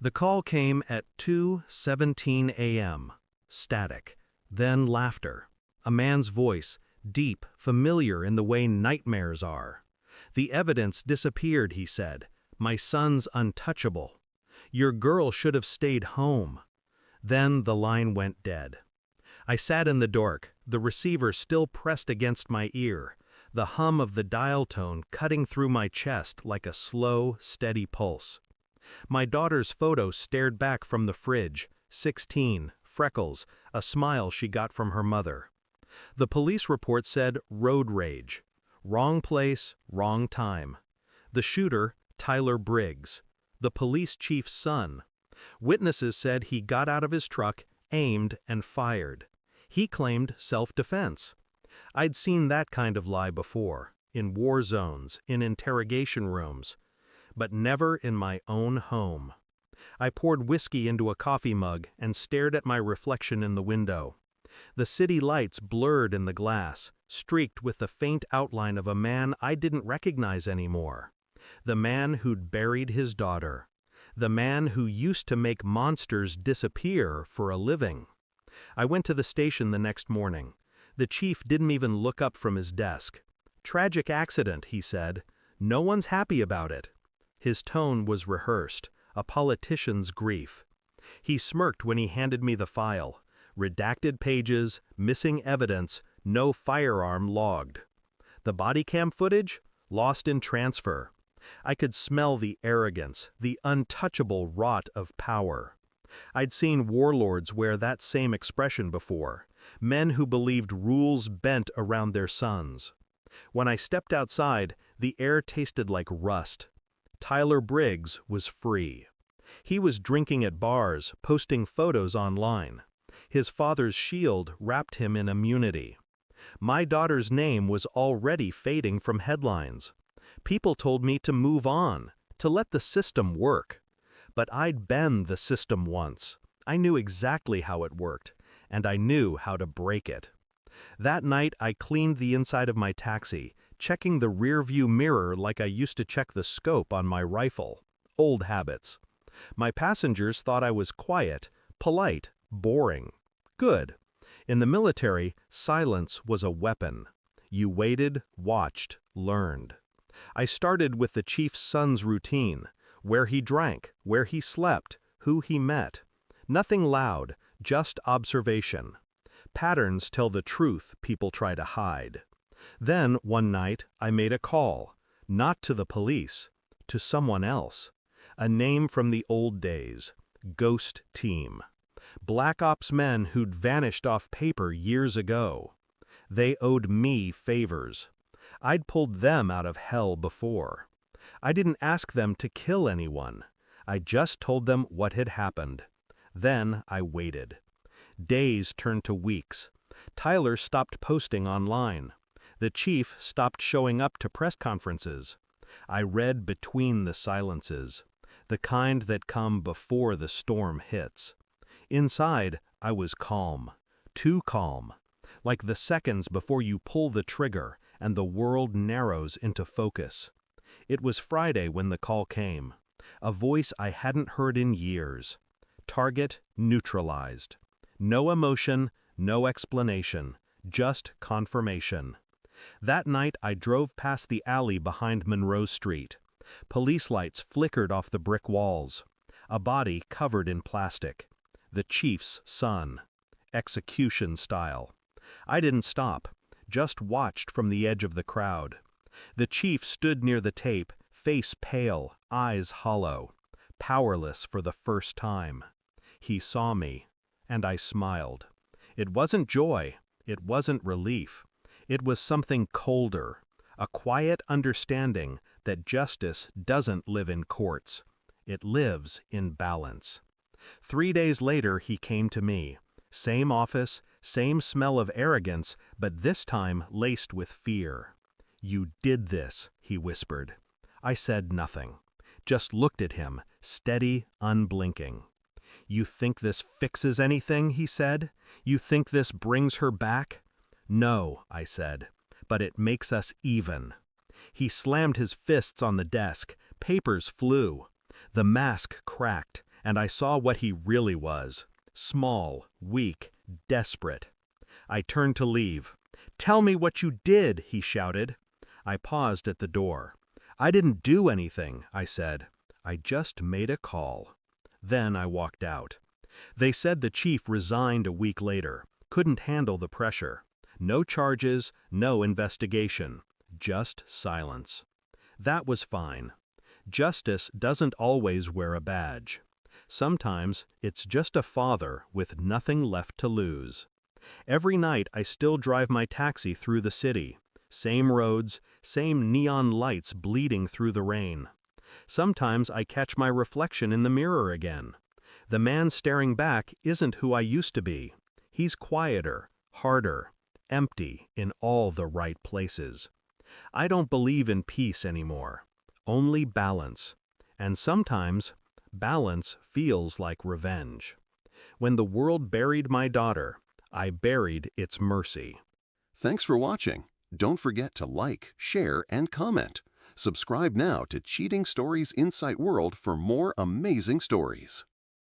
The call came at 2:17 a.m. Static. Then laughter. A man's voice, deep, familiar in the way nightmares are. The evidence disappeared, he said. My son's untouchable. Your girl should have stayed home. Then the line went dead. I sat in the dark, the receiver still pressed against my ear, the hum of the dial tone cutting through my chest like a slow, steady pulse. My daughter's photo stared back from the fridge, 16, freckles, a smile she got from her mother. The police report said road rage. Wrong place, wrong time. The shooter, Tyler Briggs. The police chief's son. Witnesses said he got out of his truck, aimed, and fired. He claimed self-defense. I'd seen that kind of lie before, in war zones, in interrogation rooms, but never in my own home. I poured whiskey into a coffee mug and stared at my reflection in the window. The city lights blurred in the glass, streaked with the faint outline of a man I didn't recognize anymore. The man who'd buried his daughter. The man who used to make monsters disappear for a living. I went to the station the next morning. The chief didn't even look up from his desk. Tragic accident, he said. No one's happy about it. His tone was rehearsed, a politician's grief. He smirked when he handed me the file. Redacted pages, missing evidence, no firearm logged. The body cam footage? Lost in transfer. I could smell the arrogance, the untouchable rot of power. I'd seen warlords wear that same expression before, men who believed rules bent around their sons. When I stepped outside, the air tasted like rust. Tyler Briggs was free. He was drinking at bars, posting photos online. His father's shield wrapped him in immunity. My daughter's name was already fading from headlines. People told me to move on, to let the system work. But I'd been the system once. I knew exactly how it worked, and I knew how to break it. That night I cleaned the inside of my taxi, checking the rearview mirror like I used to check the scope on my rifle. Old habits. My passengers thought I was quiet, polite, boring. Good. In the military, silence was a weapon. You waited, watched, learned. I started with the chief's son's routine, where he drank, where he slept, who he met. Nothing loud, just observation. Patterns tell the truth people try to hide. Then, one night, I made a call, not to the police, to someone else. A name from the old days, Ghost Team. Black Ops men who'd vanished off paper years ago. They owed me favors. I'd pulled them out of hell before. I didn't ask them to kill anyone. I just told them what had happened. Then I waited. Days turned to weeks. Tyler stopped posting online. The chief stopped showing up to press conferences. I read between the silences, the kind that come before the storm hits. Inside, I was calm, too calm, like the seconds before you pull the trigger and the world narrows into focus. It was Friday when the call came, a voice I hadn't heard in years. Target neutralized. No emotion, no explanation, just confirmation. That night I drove past the alley behind Monroe Street. Police lights flickered off the brick walls. A body covered in plastic. The chief's son. Execution style. I didn't stop, just watched from the edge of the crowd. The chief stood near the tape, face pale, eyes hollow. Powerless for the first time. He saw me, and I smiled. It wasn't joy, it wasn't relief. It was something colder, a quiet understanding that justice doesn't live in courts. It lives in balance. 3 days later he came to me. Same office, same smell of arrogance, but this time laced with fear. "You did this," he whispered. I said nothing, just looked at him, steady, unblinking. "You think this fixes anything?" he said. "You think this brings her back?" "No," I said, "but it makes us even." He slammed his fists on the desk. Papers flew. The mask cracked, And I saw what he really was. Small, weak, desperate. I turned to leave. "Tell me what you did," he shouted. I paused at the door. "I didn't do anything," I said. "I just made a call." Then I walked out. They said the chief resigned a week later, couldn't handle the pressure. No charges, no investigation, just silence. That was fine. Justice doesn't always wear a badge. Sometimes it's just a father with nothing left to lose. Every night I still drive my taxi through the city. Same roads, same neon lights bleeding through the rain. Sometimes I catch my reflection in the mirror again. The man staring back isn't who I used to be. He's quieter, harder, empty in all the right places. I don't believe in peace anymore. Only balance. And sometimes, balance feels like revenge. When the world buried my daughter, I buried its mercy. Thanks for watching. Don't forget to like, share, and comment. Subscribe now to Cheating Stories Insight World for more amazing stories.